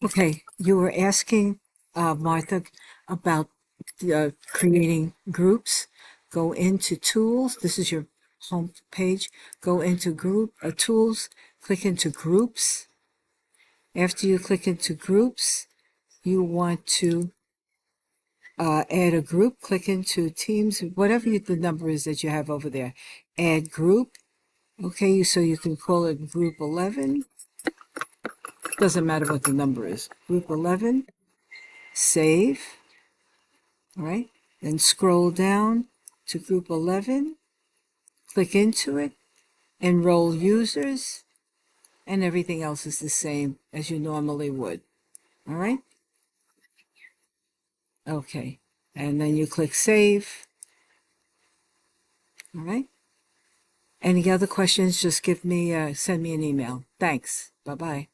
Okay, you were asking Martha about creating groups. Go into Tools. This is your home page. Go into Group Tools. Click into Groups. After you click into Groups, you want to add a group. Click into Teams, whatever the number is that you have over there. Add Group. Okay, so you can call it Group 11. Doesn't matter what the number is. Group 11. Save. All right, then scroll down to group 11, click into it, enroll users, and everything else is the same as you normally would. All right, okay, and then you click save. All right, any other questions, just send me an email. Thanks. Bye-bye.